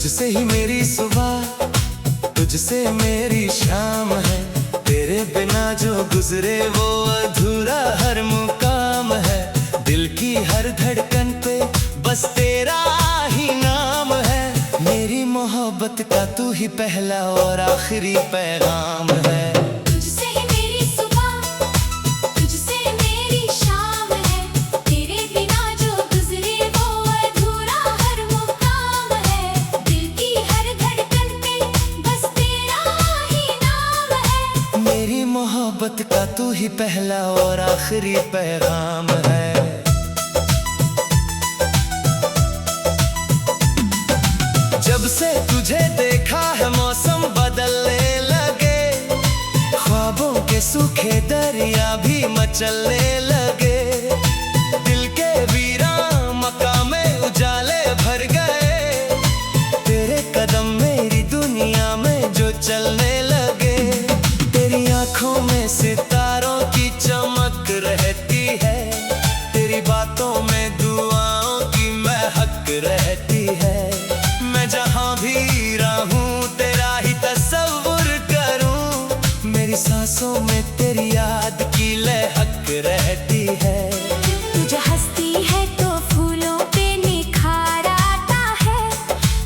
तुझसे ही मेरी सुबह, तुझसे मेरी शाम है। तेरे बिना जो गुजरे वो अधूरा हर मुकाम है। दिल की हर धड़कन पे बस तेरा ही नाम है। मेरी मोहब्बत का तू ही पहला और आखिरी पैगाम है। मोहब्बत का तू ही पहला और आखिरी पैगाम है। जब से तुझे देखा है मौसम बदलने लगे, ख्वाबों के सूखे दरिया भी मचलने लगे। दिल के वीरान मकाम में उजाले भर गए, तेरे कदम मेरी दुनिया में जो चलने लगे। तेरी आंखों में सितारों की चमक रहती है, तेरी बातों में दुआओं की महक रहती है। मैं जहां भी रहूं तेरा ही तस्वुर करूं, मेरी सांसों में तेरी याद की लहक रहती है। तू जो हंसती है तो फूलों पे निखार आता है,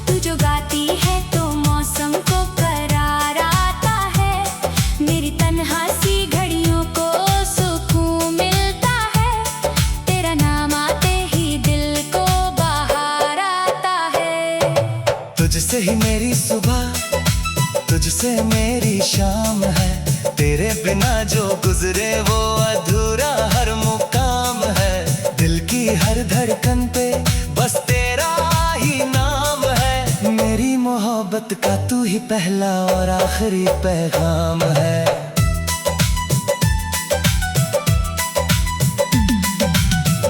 तू जो गाती है तो मौसम को करार आता है। मेरी तन्हा सी घड़ियों को सुकून मिलता है, तेरा नाम आते ही दिल को बाहर आता है। तुझसे ही मेरी सुबह, तुझसे मेरी शाम है। तेरे बिना जो गुजरे वो अधूरा हर मुकाम है। दिल की हर धड़कन पे बस तेरा ही नाम है। मेरी मोहब्बत का तू ही पहला और आखिरी पैगाम है।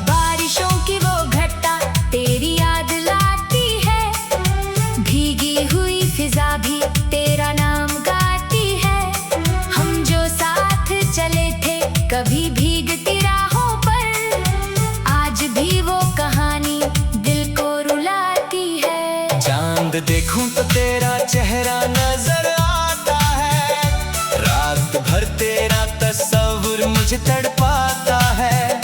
बारिशों की वो घटा तेरी याद लाती है, भीगी हुई फिजा भी तेरा नाम गाती है। हम जो साथ चले थे कभी भीगती राहों पर, आज भी वो कहानी दिल को रुलाती है। चांद देखूं तो तेरा चेहरा नजर आता है, रात भर तेरा तस्वुर मुझे तड़पाता है।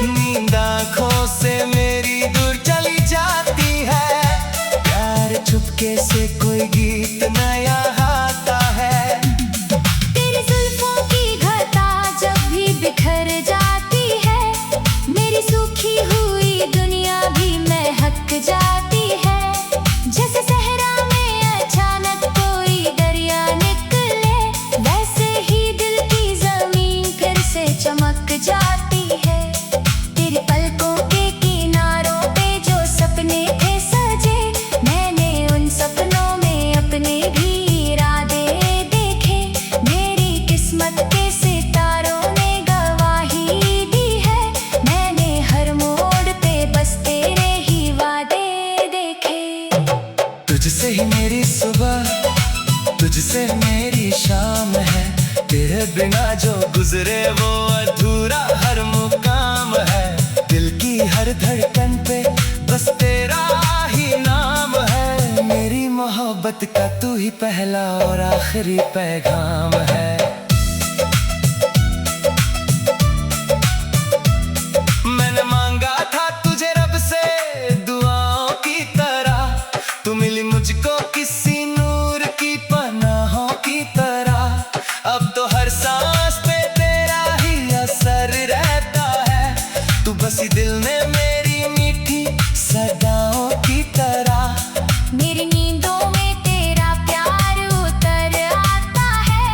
नींद आँखों से मेरी दूर चली जाती है, प्यार चुपके से कोई गीत नया आता है। तेरी जुल्फों की घटा जब भी बिखर जाती है, मेरी सूखी हुई दुनिया भी महक जाती है। जैसे सहरा में अचानक कोई दरिया निकले, वैसे ही दिल की जमीन फिर से चमक जाती है। तेरी पलकों के किनारों पे जो सपने थे सजे, मैंने उन सपनों में अपने भी इरादे देखे। मेरी किस्मत के सितारों ने गवाही दी है, मैंने हर मोड़ पे बस तेरे ही वादे देखे। तुझसे ही मेरी सुबह, तुझसे मेरी शाम है। तेरे बिना जो गुजरे वो अधूरा हर मुकाम है। दिल की हर धड़कन पे बस तेरा ही नाम है। मेरी मोहब्बत का तू ही पहला और आखिरी पैगाम है। मैंने मांगा था तुझे रब से दुआओं की तरह, तू मिली मुझको किसी नूर की पनाहों की तरह। अब तो हर सांस पे तेरा ही असर रहता है, तू बसी दिल में मेरी मीठी सदाओं की तरह। मेरी नींदों में तेरा प्यार उतर आता है,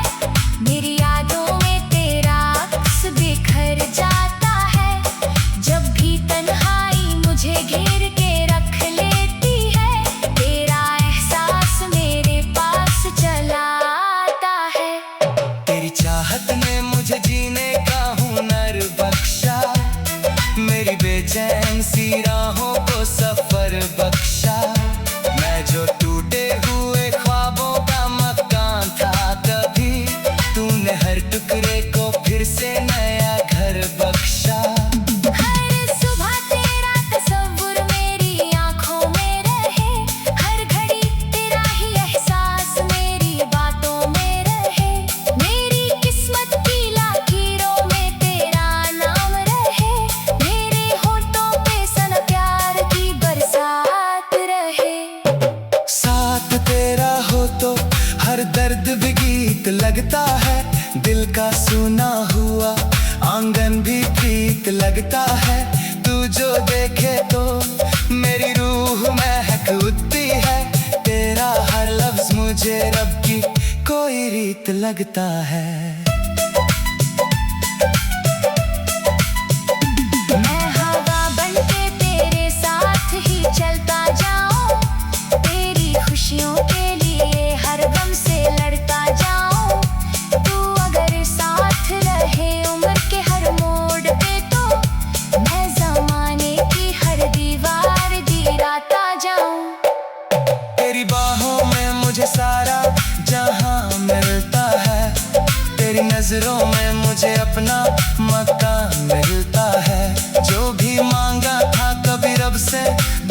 प्रीत लगता है। तू जो देखे तो मेरी रूह महक उठती है। तेरा हर लफ्ज मुझे रब की कोई रीत लगता है। मैं हवा बनके तेरे साथ ही चलता जाऊं, तेरी खुशियों के लिए हर गम से लड़ता जाऊं। तू अगर साथ रहे उम्र के हर मोड़ पे तो मैं ज़माने की हर दीवार गिराता जाऊं। तेरी बाहों में मुझे सारा जहां मिलता है। तेरी नजरों में मुझे अपना मकान मिलता है। जो भी मांगा था कभी रब से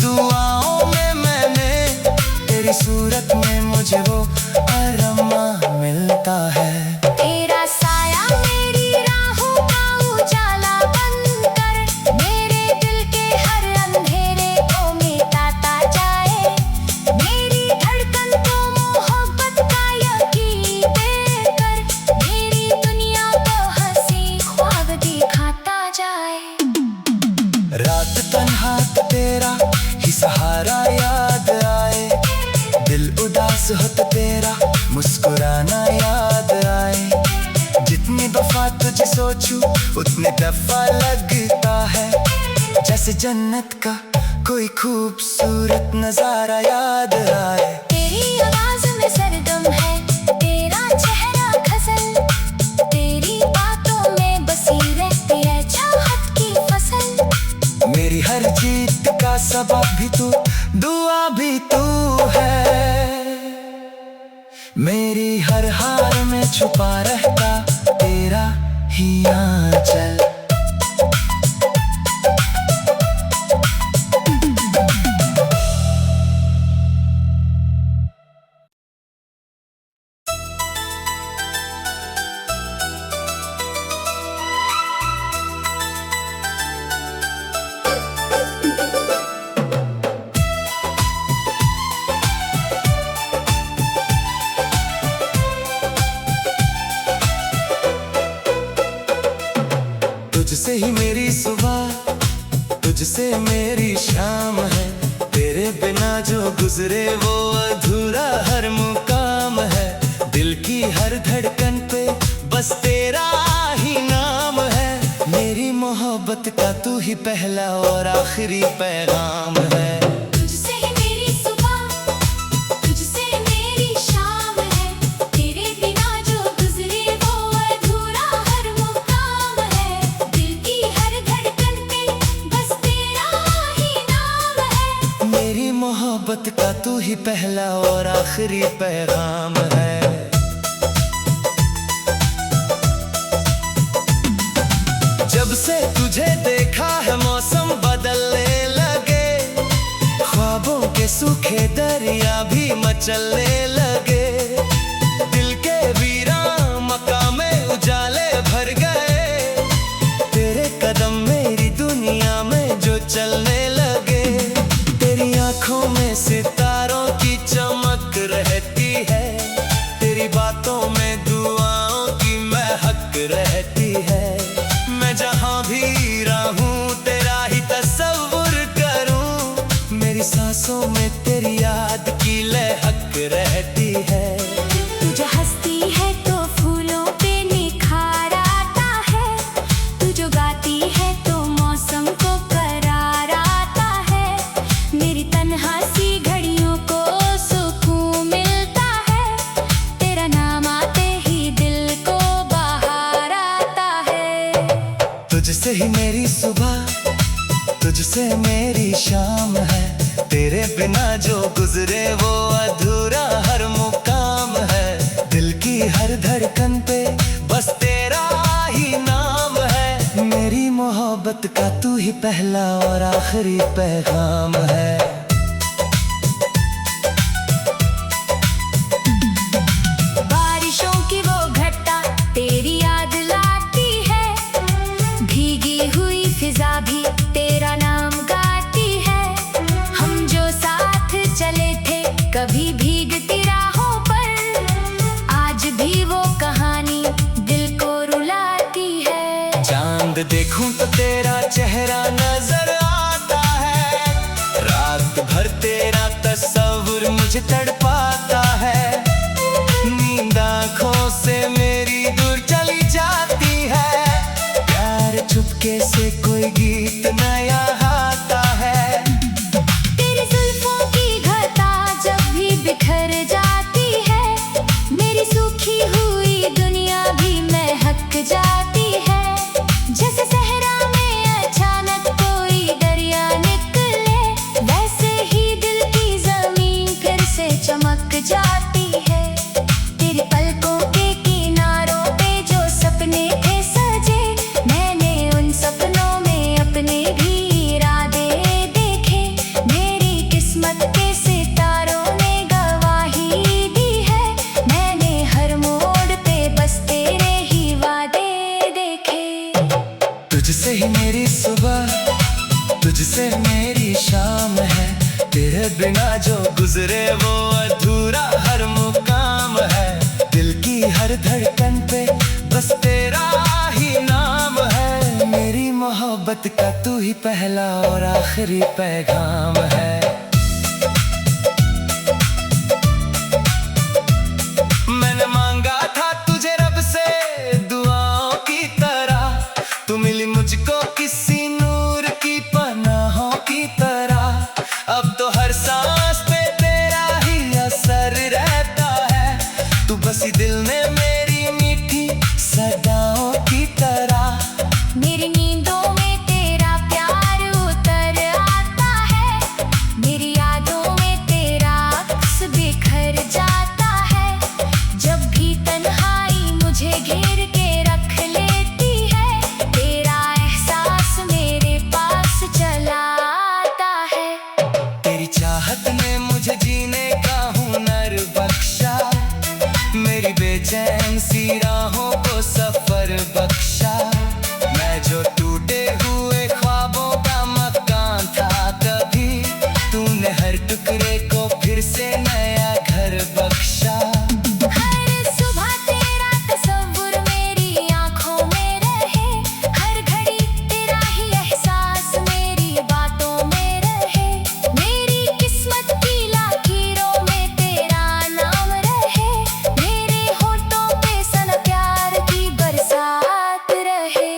दुआओं में मैंने, तेरी सूरत में मुझे वो अरमा मिलता है। तेरा साया मेरी राहों का उजाला बनकर मेरे दिल के हर अंधेरे को मिटाता जाए। मेरी धड़कन को मोहब्बत का यकीन देकर मेरी दुनिया को हंसी ख्वाब दिखाता जाए। रात तन्हा तो तेरा ही सहारा याद आए। दिल उदास हो तो तेरा मुस्कुराना याद आए। जितनी दफा तुझे सोचूं उतनी दफा लगता है जैसे जन्नत का कोई खूबसूरत नजारा याद आए। तेरी आवाज में सरगम है, तेरा चेहरा गजल, तेरी बातों में बसी रहती है चाहत की फसल। मेरी हर जीत का सबब भी तू, दुआ भी तू है। मेरी हर हार में छुपा रहता तेरा ही आंचल। तुझसे ही मेरी सुबह, तुझसे मेरी शाम है। तेरे बिना जो गुजरे वो अधूरा हर मुकाम है। दिल की हर धड़कन पे बस तेरा ही नाम है। मेरी मोहब्बत का तू ही पहला और आखिरी पैगाम है। तुझसे ही मेरी सुबह, तुझसे मेरी शाम है। तेरे बिना जो गुजरे वो अधूरा हर मुकाम है। दिल की हर धड़कन पे बस तेरा ही नाम है। मेरी मोहब्बत का तू ही पहला और आखिरी पैगाम है। जब से तुझे देखा है मौसम बदलने लगे। ख्वाबों के सूखे दरिया भी मचलने लगे। दिल के वीरान मकाम में उजाले भर गए। तेरे कदम मेरी दुनिया में जो चलने लगे। तेरी आंखों में सितारों की चमक रहती है। तेरी बातों में दुआओं की महक रहती है। मैं जहाँ भी रहूं तेरा ही तस्वुर करूं। मेरी सांसों में तेरी याद की लहक रहती है। तू जो हंसती है तो फूलों पे निखार आता है। तू जो गाती है तो मौसम को करार आता है। मेरी तन्हा सी घड़ियों को सुकून मिलता है। तेरा नाम आते ही दिल को बाहर आता है। तुझसे ही मेरी सुबह, तुझसे मेरी शाम है। तेरे बिना जो गुजरे वो अधूरा हर मुकाम है। दिल की हर धड़कन पे बस तेरा ही नाम है। मेरी मोहब्बत का तू ही पहला और आखिरी पैगाम है। बारिशों की वो घटा तेरी याद लाती है। भीगी हुई फिजा भी तेरा नाम गाती है। हम जो साथ चले थे कभी भीगती राहों पर, आज भी वो कहानी दिल को रुलाती है। चांद देखो देखूं तो तेरा चेहरा नजर आता है, रात भर तेरा तस्वीर मुझे तड़पाता है। नींद आँखों से मेरी दूर चली जाती है, प्यार चुपके से कोई गीत नया आता है। तेरी जुल्फों की घटा जब भी बिखर जाती है, मेरी सूखी हुई दुनिया भी महक जाती है। जैसे सहरा में अचानक कोई दरिया निकले, वैसे ही दिल की जमीन फिर से चमक जाती है। तेरी पलकों के किनारों पे जो सपने थे सजे, मैंने उन सपनों में अपने भी इरादे देखे। मेरी किस्मत के सितारों ने गवाही दी है, मैंने हर मोड़ पे बस तेरे ही वादे देखे। तुझसे ही मेरी सुबह, तुझसे मेरी शाम है, तेरे बिना जो गुजरे वो अधूरा हर मुकाम है। दिल की हर धड़कन पे बस तेरा ही नाम है, मेरी मोहब्बत का तू ही पहला और आखिरी पैगाम है। मैंने मांगा था तुझे रब से दुआओं की तरह, तू मिली मुझको किसी नूर की पनाहों की तरह। अब तो हर सांस पे तेरा ही असर रहता है, तू बसी दिल में मेरी मीठी सदाओं की तरह। मेरी नींदों में तेरा प्यार उतर आता है, मेरी यादों में तेरा अक्स बिखर जाता है। जब भी तन्हाई मुझे घेर के रख लेती है, तेरा एहसास मेरे पास चला आता है। तेरी चाहत ने मुझे जीने का हुनर बख्शा, मेरी बेचैन सी राहों को सफर बख्शा। मैं जो टूटे हुए ख्वाबों का मकान था कभी, तूने हर टुकड़े को फिर से नया घर बख्शा। हर सुबह तेरा तस्वीर मेरी आँखों में रहे, हर घड़ी तेरा ही एहसास मेरी बातों में रहे। मेरी किस्मत की लकीरों में तेरा नाम रहे, मेरे होठों पे सन प्यार की बरसात रहे।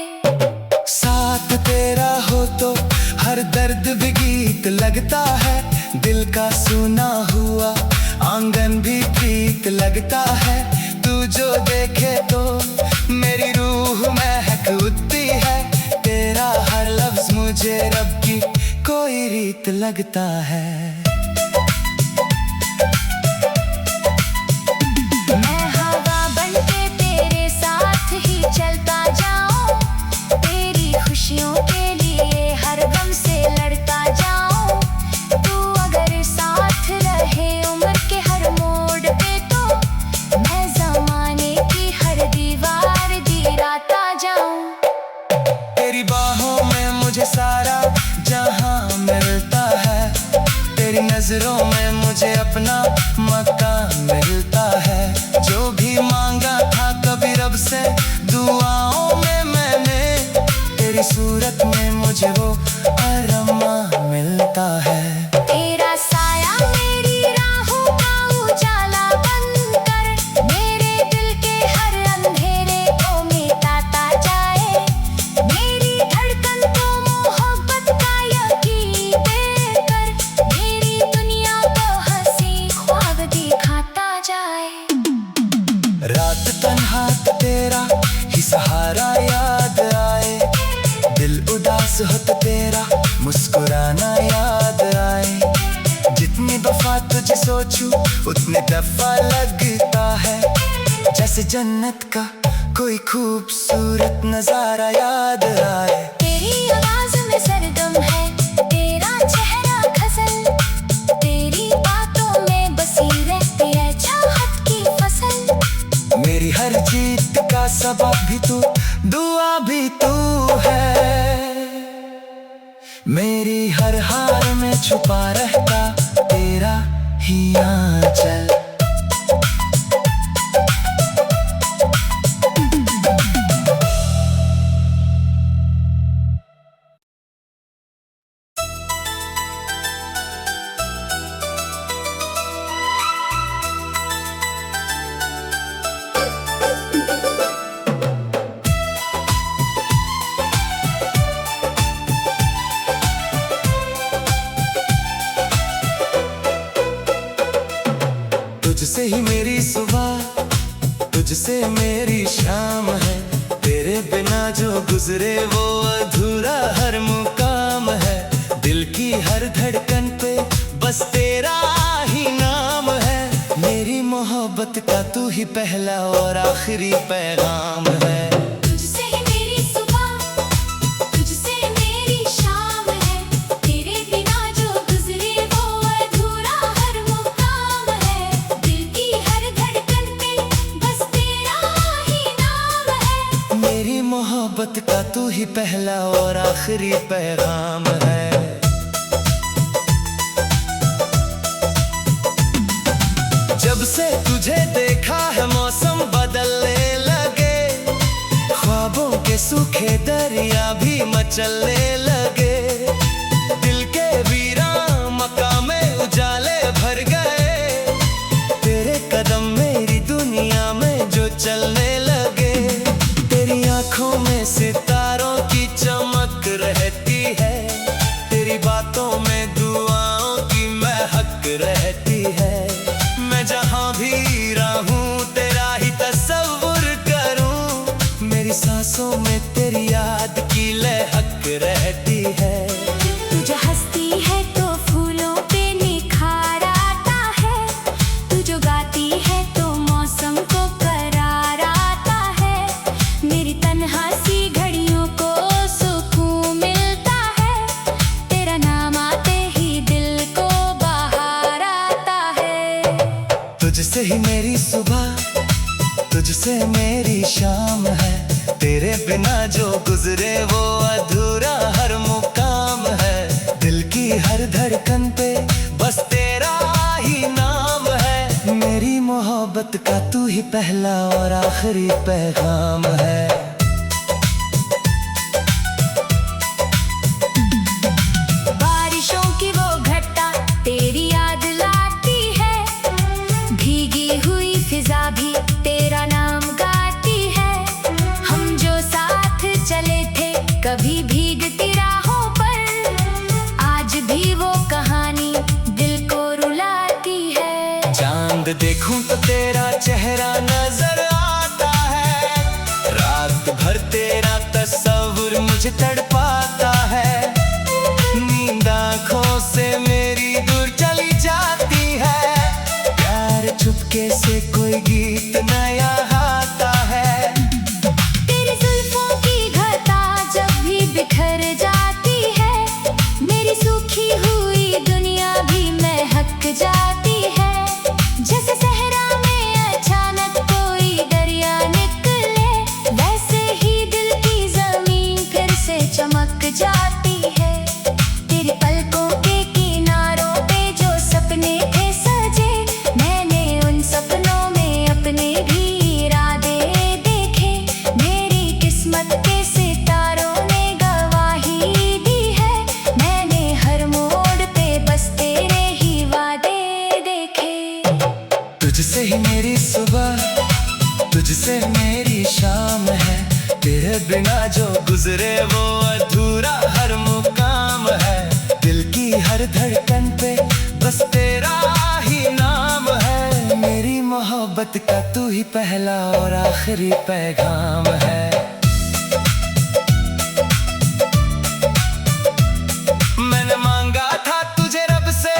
साथ तेरा हो तो हर दर्द भी गीत लगता है, दिल का सुना हुआ आंगन भी प्रीत लगता है। तू जो देखे तो मेरी रूह महक उठती है, तेरा हर लफ्ज मुझे रब की कोई रीत लगता है। मैं हवा बनके तेरे साथ ही चलता जाऊं, तेरी खुशियों के लिए हर गम से लड़ता जाऊं। तू अगर साथ रहे उम्र के हर मोड़ पे, तो मैं ज़माने की हर दीवार गिराता जाऊं। तेरी बाहों में मुझे सारा जहां मिलता है, तेरी नजरों में मुझे अपना मकान मिलता है। जो भी मांगा था कभी रब से दुआओं में मैंने, तेरी सूरत में मुझे वो अरमा मिलता है। तेरा साया मेरी राहों का उजाला बनकर, मेरे दिल के हर अंधेरे को मिटाता जाए। मेरी धड़कन को मोहब्बत का यकीन देकर, मेरी दुनिया को हंसी ख्वाब दिखाता जाए। रात तन्हा तो तेरा ही सहारा याद आए, दिल उदास हो तो तेरा मुस्कुराना याद आए। जितनी दफा तुझे सोचूं उतनी दफा लगता है, जैसे जन्नत का कोई खूबसूरत नजारा याद आए। तेरी आवाज में सरगम है, तेरा चेहरा गजल, तेरी बातों में बसी रहती है चाहत की फसल। मेरी हर जीत का सबब भी तू, दुआ भी तू है, मेरी हर हार में छुपा रहता तेरा ही आंचल। तुझसे ही मेरी सुबह, तुझसे मेरी शाम है। तेरे बिना जो गुजरे वो अधूरा हर मुकाम है। दिल की हर धड़कन पे बस तेरा ही नाम है। मेरी मोहब्बत का तू ही पहला और आखिरी पैगाम है। तुझसे ही मेरी सुबह, तुझसे मेरी शाम है। तेरे बिना जो गुजरे वो अधूरा हर मुकाम है। दिल की हर धड़कन पे बस तेरा ही नाम है। मेरी मोहब्बत का तू ही पहला और आखिरी पैगाम है। जब से तुझे देखा है मौसम बदलने लगे। ख्वाबों के सूखे दरिया भी मचलने लगे। दिल के वीरान मकाम में उजाले भर गए। तेरे कदम मेरी दुनिया में जो चलने लगे। तेरी आंखों में सितारों की चमक रहती है। तेरी बातों में दुआओं की महक रहती है। मैं जहाँ भी रहूं तेरा ही तस्वुर करूं। मेरी सांसों में तेरी याद की लहक रहती है। तू जो हंसती है तो फूलों पे निखार आता है। तू जो गाती है तो मौसम को करार आता है। मेरी तन्हा सी घड़ियों को सुकून मिलता है। तेरा नाम आते ही दिल को बाहर आता है। तुझसे ही मेरी सुबह, तुझसे मेरी शाम है। तेरे बिना जो गुजरे वो अधूरा हर मुकाम है। दिल की हर धड़कन पे बस तेरा ही नाम है। मेरी मोहब्बत का तू ही पहला और आखिरी पैगाम है। बारिशों की वो घटा तेरी याद लाती है। भीगी हुई फिजा भी तेरा नाम गाती है। हम जो साथ चले थे कभी भीगती राहों पर। आज भी वो कहानी दिल को रुलाती है। चांद देखूं तो तेरा चेहरा नजर आता है। रात भर तेरा तस्वुर मुझे तड़पाता है। नींद आँखों से मेरी दूर चली जाती है। प्यार चुपके से कोई गीत नया आता है। तेरी जुल्फों की घटा जब भी बिखर जाती है। मेरी सूखी हुई दुनिया भी महक जाती है। जैसे सहरा में अचानक कोई दरिया निकले। वैसे ही दिल की जमीन फिर से चमक जाती है। तेरी पलकों के किनारों पे जो सपने थे सजे। मैंने उन सपनों में अपने भी इरादे देखे। मेरी किस्मत के सितारों ने गवाही दी है। मैंने हर मोड़ पे बस तेरे ही वादे देखे। तुझसे ही मेरी सुबह, तुझसे मेरी शाम है। तेरे बिना जो गुजरे वो अधूरा हर मुकाम है। दिल की हर धड़कन पे बस तेरा ही नाम है। मेरी मोहब्बत का तू ही पहला और आखिरी पैगाम है। मैंने मांगा था तुझे रब से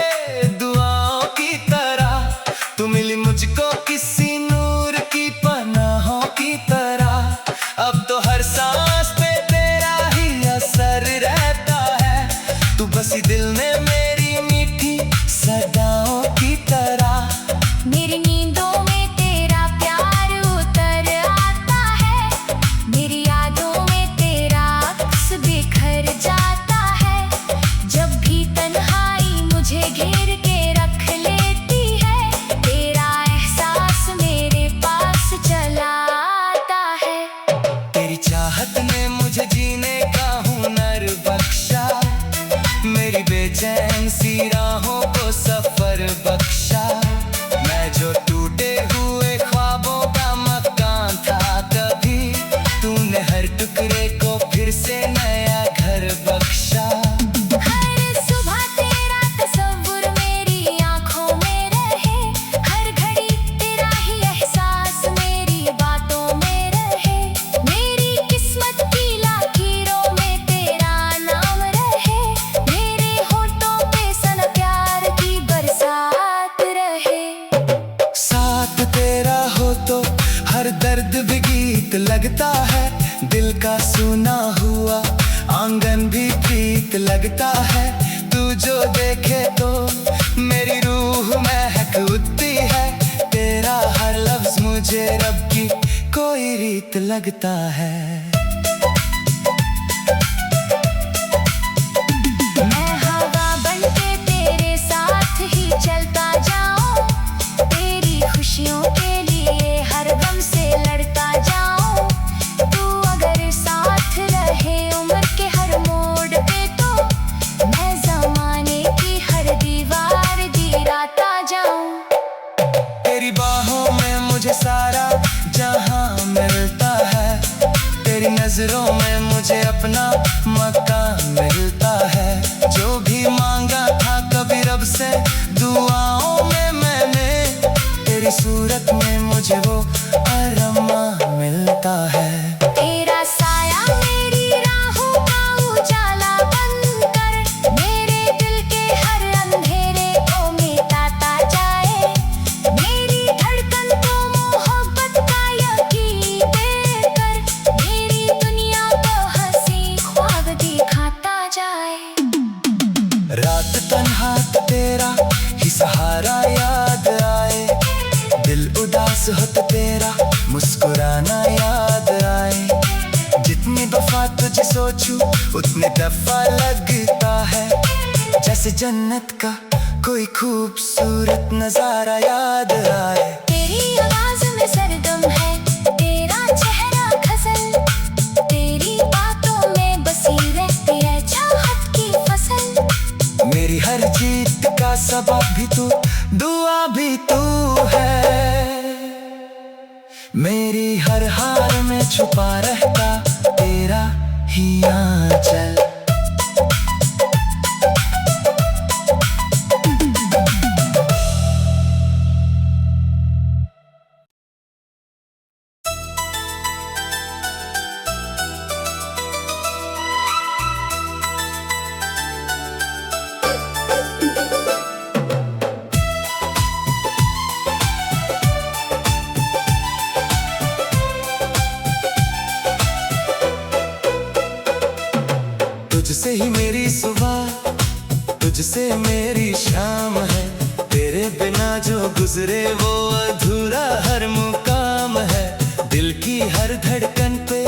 दुआओं की तरह। तू मिली मुझको किसी नूर की पनाहों की तरह। अब तो हर सांस पे तेरा ही असर रहता है। तू बसी दिल में मेरी मीठी सदाओं की तरह। मेरी नींदों में तेरा प्यार उतर आता है। लगता है, दिल का सुना हुआ आंगन भी प्रीत लगता है। तू जो देखे तो मेरी रूह महक उठती है, तेरा हर लफ्ज मुझे रब की कोई रीत लगता है। मैं हवा बनके तेरे साथ ही चलता जाऊं, तेरी खुशियों के लिए हर गम से लड़ता जाऊं। तू अगर साथ रहे उम्र के हर मोड़ पे तो मैं ज़माने की हर दीवार गिराता जाऊं। तेरी बाहों में मुझे सारा जहां मिलता है, तेरी नजरों में मुझे अपना मकान मिलता है। जो भी मांगा था कभी रब से दुआओं में मैंने, तेरी सूरत में मुझे वो अरमा मिलता है। तेरा साया मेरी राहों का उजाला बनकर मेरे दिल के हर अंधेरे को मिटाता जाए। मेरी धड़कन को मोहब्बत का यकीन देकर मेरी दुनिया को हंसी ख्वाब दिखाता जाए। रात तन्हा तो तेरा ही सहारा याद आए, दिल उदास हो तो तेरा मुस्कुराना याद आए। जितनी दफा तुझे सोचूं उतनी दफा लगता है, जैसे जन्नत का कोई खूबसूरत नजारा याद आए। तेरी आवाज में सरगम है, तेरा चेहरा गजल, तेरी बातों में बसी रहती है चाहत की फसल। मेरी हर जीत का सबब भी तू, दुआ भी तू है। मेरी हर हार में छुपा रहता तेरा ही आंचल। तुझसे ही मेरी सुबह, तुझसे मेरी शाम है, तेरे बिना जो गुजरे वो अधूरा हर मुकाम है। दिल की हर धड़कन पे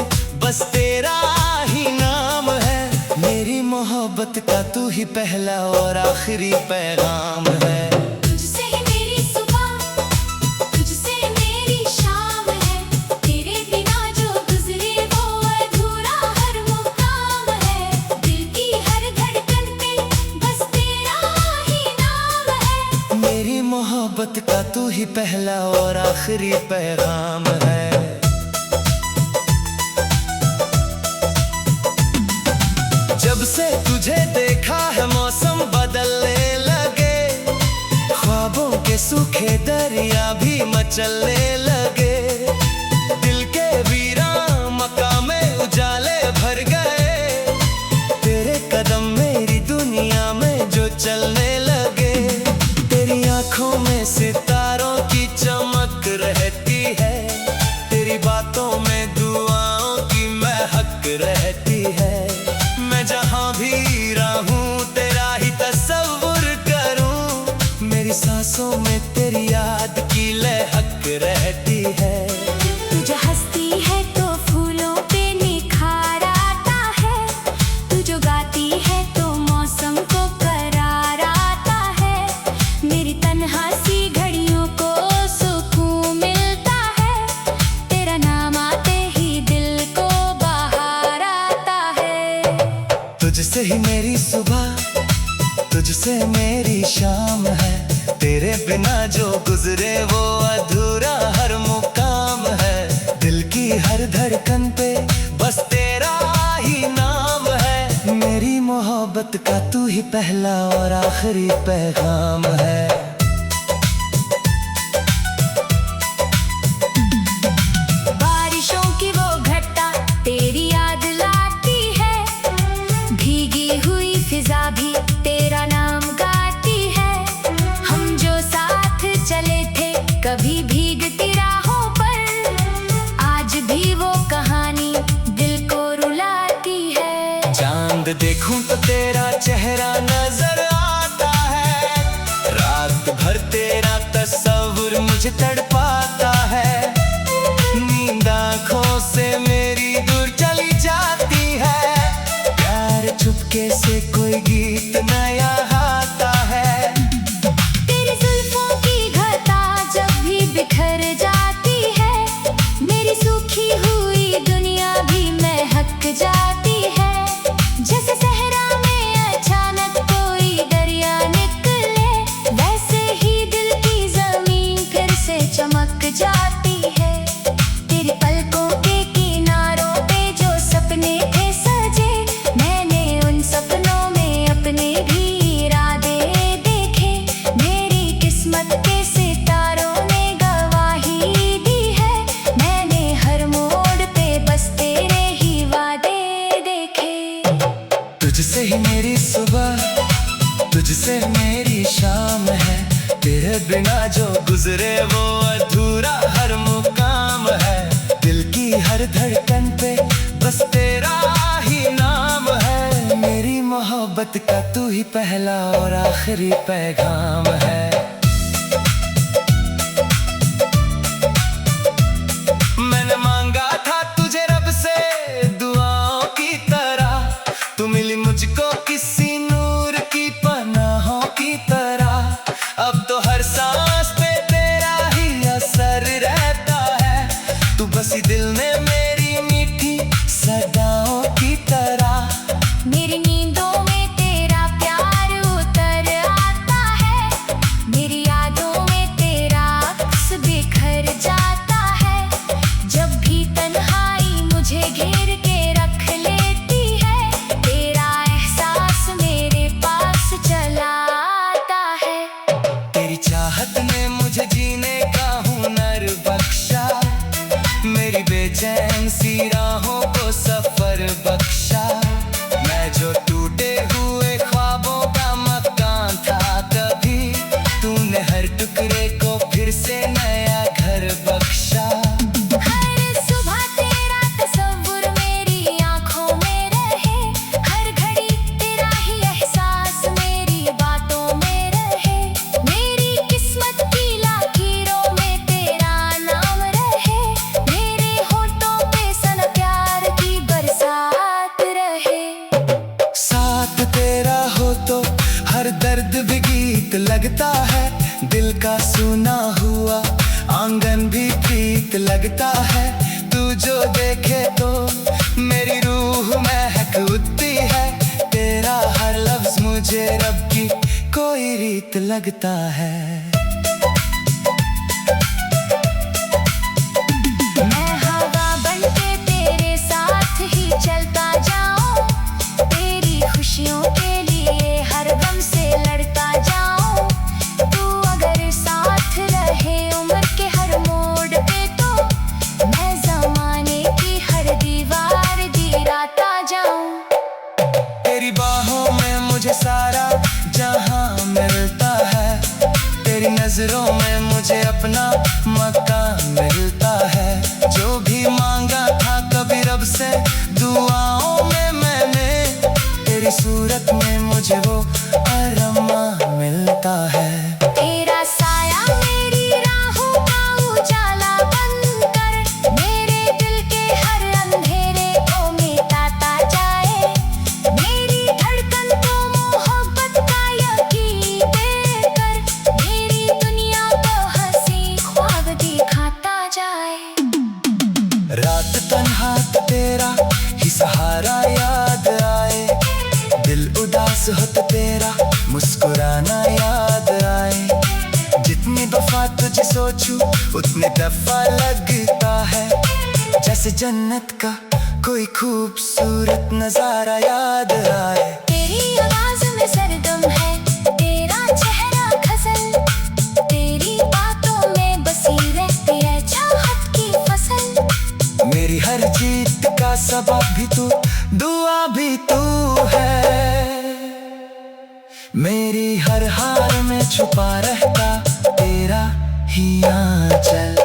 बस तेरा ही नाम है, मेरी मोहब्बत का तू ही पहला और आखिरी पैगाम है। तुझसे ही मेरी सुबह, तुझसे मेरी शाम है, तेरे बिना जो गुजरे वो अधूरा हर मुकाम है। दिल की हर धड़कन पे बस तेरा ही नाम है, मेरी मोहब्बत का तू ही पहला और आखिरी पैगाम है। जब से तुझे देखा है मौसम बदलने लगे, ख्वाबों के सूखे दरिया भी मचलने लगे। दिल के वीरान मकाम में उजाले भर गए, तेरे कदम मेरी दुनिया में जो चलने लगे। तेरी आंखों में सितारों की चमक रहती है, तेरी बातों में दुआओं की महक रहती है। मैं जहाँ भी रहूं तेरा ही तस्वुर करूं, मेरी सांसों में तेरी याद की लहक रहती है। तू जो हंसती है तो फूलों पे निखार आता है, तू जो गाती है तो मौसम को करार आता है। मेरी तन्हा सी घड़ियों को सुकून मिलता है, तेरा नाम आते ही दिल को बाहर आता है। तुझसे ही मेरी सुबह, तुझसे मेरी शाम है, तेरे बिना जो गुजरे वो अधूरा हर मुकाम है। दिल की हर धड़कन पे बस तेरा ही नाम है, मेरी मोहब्बत का तू ही पहला और आखिरी पैगाम है। बारिशों की वो घटा तेरी याद लाती है, भीगी हुई फिजा भी तेरा नाम गाती है। हम जो साथ चले थे कभी भीगती राहों पर, आज भी वो कहानी चांद देखूं तो तेरा चेहरा नजर आता है, रात भर तेरा तस्वुर मुझे तड़पाता है। नींद आँखों से मेरी दूर चली जाती है, प्यार चुपके से कोई गीत नया आता है। तेरी जुल्फों की घटा जब भी बिखर जाती है, मेरी सूखी हुई दुनिया भी महक जाती है। जैसे सहरा में अचानक कोई दरिया निकले, वैसे ही दिल की जमीन फिर से चमक जाती है। तेरी पलकों के किनारों पे जो सपने थे सजे, मैंने उन सपनों में अपने भी इरादे देखे। मेरी किस्मत के सितारों ने गवाही दी है, मैंने हर मोड़ पे बस तेरे ही वादे देखे। तुझसे ही मेरी सुबह, तुझसे मेरी शाम है, तेरे बिना जो गुजरे वो अधूरा हर मुकाम है। दिल की हर धड़कन पे बस तेरा ही नाम है, मेरी मोहब्बत का तू ही पहला और आखिरी पैगाम है। मैंने मांगा था तुझे रब से दुआओं की तरह, तू मिली मुझको किसी नूर की पनाहों की तरह। अब तो हर सांस पे तेरा ही असर रहता है, तू बसी दिल में मेरी मीठी सदाओं की तरह। मेरी नींदों में तेरा प्यार उतर आता है, मेरी यादों में तेरा अक्स बिखर जाता है। जब भी तन्हाई मुझे घेर के रख लेती है, तेरा एहसास मेरे पास चला आता है। तेरी चाहत ने मुझे जीने का हुनर बख्शा, मेरी बेचैन सी राहों को सफर बख्शा। मैं जो टूटे हुए ख्वाबों का मकान था कभी, तूने हर टुकड़े को फिर से नया घर बख्शा। हर सुबह तेरा तस्वुर मेरी आँखों में रहे, हर घड़ी तेरा ही एहसास मेरी बातों में रहे। मेरी किस्मत की लकीरों में तेरा नाम रहे, मेरे होठों पे सन प्यार की बरसात रहे। साथ तेरा हो तो हर दर्द भी गीत लगता है, दिल का सुना हुआ आंगन भी प्रीत लगता है। तू जो देखे तो मेरी रूह महक उठती है, तेरा हर लफ्ज मुझे रब की कोई रीत लगता है। मैं हवा बनके तेरे साथ ही चलता जाऊं, तेरी खुशियों के लिए हर गम से लड़ता जाऊं। तू अगर साथ रहे उम्र के हर मोड़ पे तो, मैं ज़माने की हर दीवार गिराता जाऊं। तेरी बाहों में मुझे सारा जहां मिलता है, तेरी नजरों में मुझे अपना मकान मिलता है। जो भी मांगा था कभी रब से दुआओं में मैंने, तेरी सूरत में मुझे वो अरमा मिलता है। तेरा साया मेरी राहों का उजाला बनकर, मेरे दिल के हर अंधेरे को मिटाता जाए। मेरी धड़कन को मोहब्बत का यकीन देकर, मेरी दुनिया को हंसी ख्वाब दिखाता जाए। रात तन्हा तो तेरा ही सहारा याद आए, दिल उदास हो तो तेरा मुस्कुराना याद आए। जितनी दफा तुझे सोचूं उतने दफा लगता है, जैसे जन्नत का कोई खूबसूरत नजारा याद आए। तेरी आवाज में सरगम है, तेरा चेहरा गजल, तेरी बातों में बसी रहती है चाहत की फसल। मेरी हर जीत का सबब भी तू, दुआ भी तू है, मेरी हर हार में छुपा रहता तेरा ही आंचल।